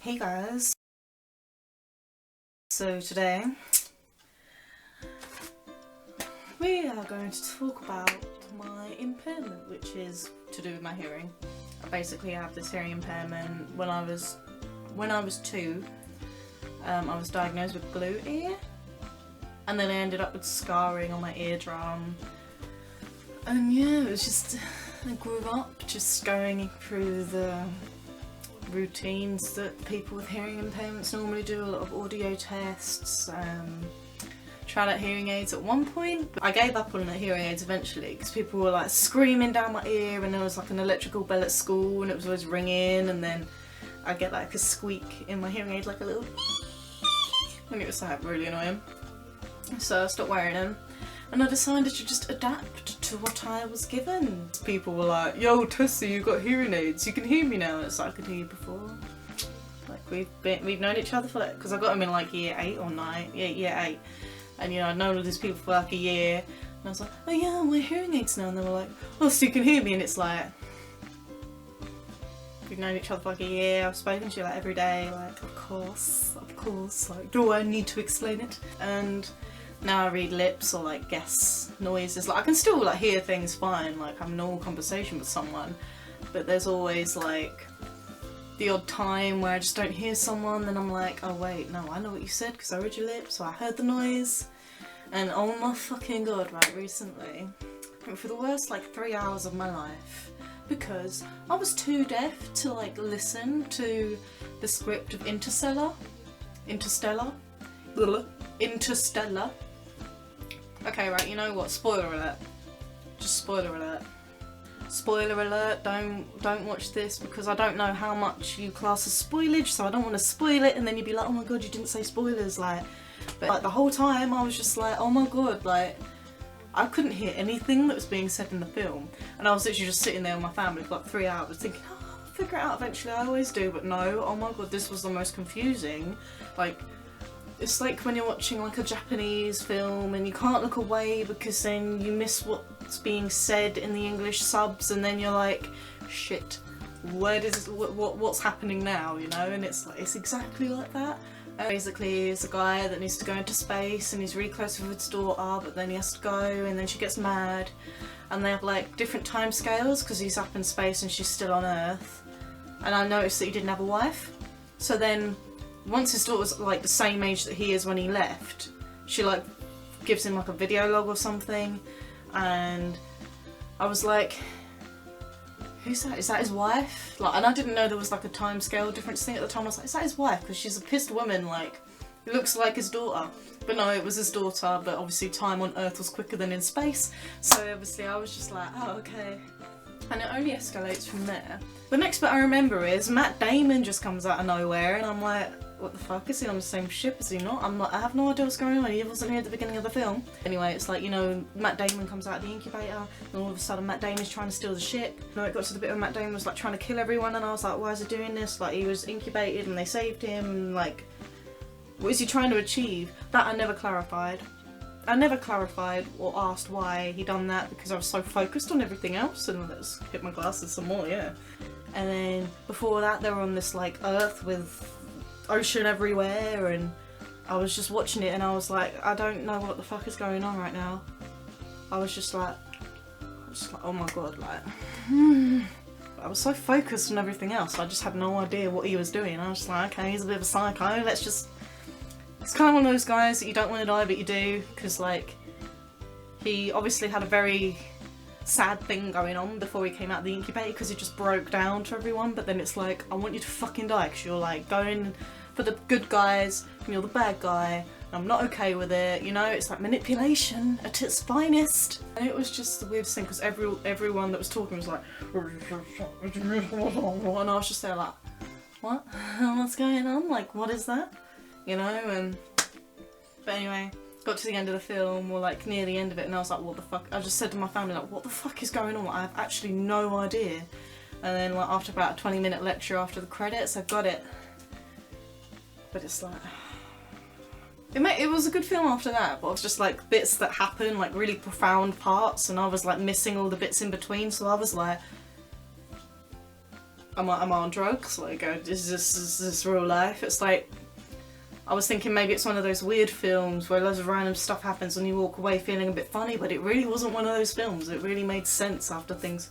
Hey guys, so today we are going to talk about my impairment, which is to do with my hearing. I basically have this hearing impairment. When I was 2, I was diagnosed with glue ear, and then I ended up with scarring on my eardrum. And yeah, it was just, I grew up just going through the routines that people with hearing impairments normally do, a lot of audio tests, tried out hearing aids at one point. I gave up on the hearing aids eventually because people were like screaming down my ear, and there was like an electrical bell at school and it was always ringing, and then I get like a squeak in my hearing aid, like a little and it was like really annoying. So I stopped wearing them and I decided to just adapt to what I was given. People were like, yo Tessie, you got hearing aids, you can hear me now. It's like, I could hear you before. Like we've known each other for like, because I got them in like year 8 or 9, yeah, year 8. And you know, I'd known all these people for like a year. And I was like, oh yeah, I wear hearing aids now. And they were like, oh, so you can hear me? And it's like, we've known each other for like a year, I've spoken to you like every day, like of course, like do I need to explain it? And now I read lips or like guess noises. Like I can still like hear things fine, like I'm in normal conversation with someone, but there's always like the odd time where I just don't hear someone, then I'm like, oh wait, no, I know what you said because I read your lips, so I heard the noise. And oh my fucking god, right, recently, I went for the worst like 3 hours of my life because I was too deaf to like listen to the script of Interstellar. Okay, right, you know what? Spoiler alert. Just spoiler alert. Spoiler alert, don't watch this because I don't know how much you class as spoilage, so I don't want to spoil it and then you'd be like, oh my god, you didn't say spoilers, like. But like the whole time I was just like, oh my god, like I couldn't hear anything that was being said in the film. And I was literally just sitting there with my family for like 3 hours thinking, oh, I'll figure it out eventually, I always do, but no, oh my god, this was the most confusing. Like, it's like when you're watching like a Japanese film and you can't look away because then you miss what's being said in the English subs, and then you're like, shit, what's happening now, you know? And it's like, it's exactly like that. Basically, he's a guy that needs to go into space and he's really close with his daughter, but then he has to go and then she gets mad, and they have like different time scales because he's up in space and she's still on Earth. And I noticed that he didn't have a wife, so then once his daughter's like the same age that he is when he left, she like gives him like a video log or something, and I was like, who's that? Is that his wife? Like, and I didn't know there was like a time scale difference thing at the time. I was like, is that his wife? Because she's a pissed woman, like, it looks like his daughter. But no, it was his daughter, but obviously time on Earth was quicker than in space, so obviously I was just like, oh okay. And it only escalates from there. The next bit I remember is Matt Damon just comes out of nowhere, and I'm like, what the fuck, is he on the same ship? Is he not? I have no idea what's going on. He wasn't here at the beginning of the film. Anyway, it's like, you know, Matt Damon comes out of the incubator and all of a sudden Matt Damon's trying to steal the ship. You know, it got to the bit where Matt Damon was like trying to kill everyone, and I was like, why is he doing this? Like, he was incubated and they saved him, and like, what is he trying to achieve? That I never clarified. I never clarified or asked why he done that because I was so focused on everything else. And let's hit my glasses some more, yeah. And then before that they were on this like Earth with ocean everywhere, and I was just watching it and I was like, I don't know what the fuck is going on right now. I was just like oh my god, like I was so focused on everything else, I just had no idea what he was doing. I was just like, okay, he's a bit of a psycho, let's just... It's kind of one of those guys that you don't want to die but you do, because like, he obviously had a very sad thing going on before he came out of the incubator because he just broke down to everyone, but then it's like, I want you to fucking die because you're like going for the good guys and you're the bad guy, and I'm not okay with it, you know? It's like manipulation at its finest. And it was just the weirdest thing because everyone that was talking was like and I was just there like, what? What's going on? Like, what is that? You know? And but anyway, got to the end of the film, or like near the end of it, and I was like, what the fuck? I just said to my family like, what the fuck is going on? I have actually no idea. And then like after about a 20-minute lecture after the credits, I got it. But it's like, it was a good film after that, but it was just like bits that happen, like really profound parts, and I was like missing all the bits in between, so I was like, am I on drugs? Like, is this real life? It's like, I was thinking maybe it's one of those weird films where loads of random stuff happens and you walk away feeling a bit funny, but it really wasn't one of those films. It really made sense after things.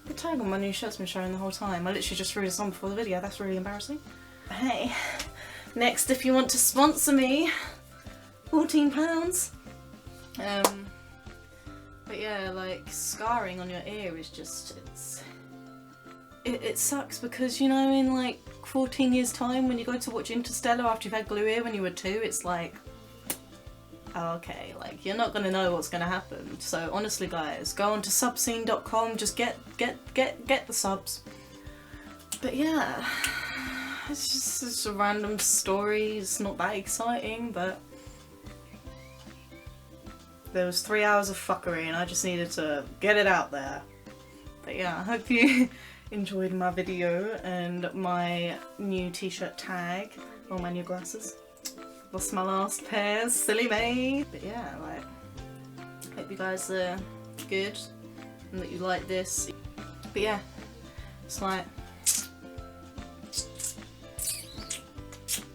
The tag on my new shirt's been showing the whole time. I literally just threw this on before the video. That's really embarrassing. Hey, next, if you want to sponsor me, £14. But yeah, like, scarring on your ear is just, it sucks because, you know, in like 14 years time when you go to watch Interstellar after you've had glue ear when you were 2, it's like, okay, like, you're not gonna know what's gonna happen. So honestly guys, go on to subscene.com, just get the subs. But yeah, it's just a random story. It's not that exciting, but there was 3 hours of fuckery and I just needed to get it out there. But yeah, I hope you enjoyed my video and my new t-shirt tag, or my new glasses. Lost my last pairs, silly me. But yeah, like, hope you guys are good and that you like this. But yeah, it's like,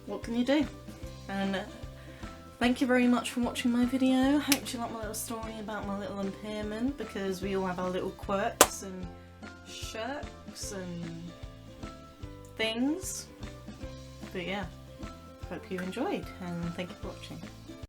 what can you do? And thank you very much for watching my video. Hope you like my little story about my little impairment, because we all have our little quirks and shirks and things. But yeah, hope you enjoyed and thank you for watching.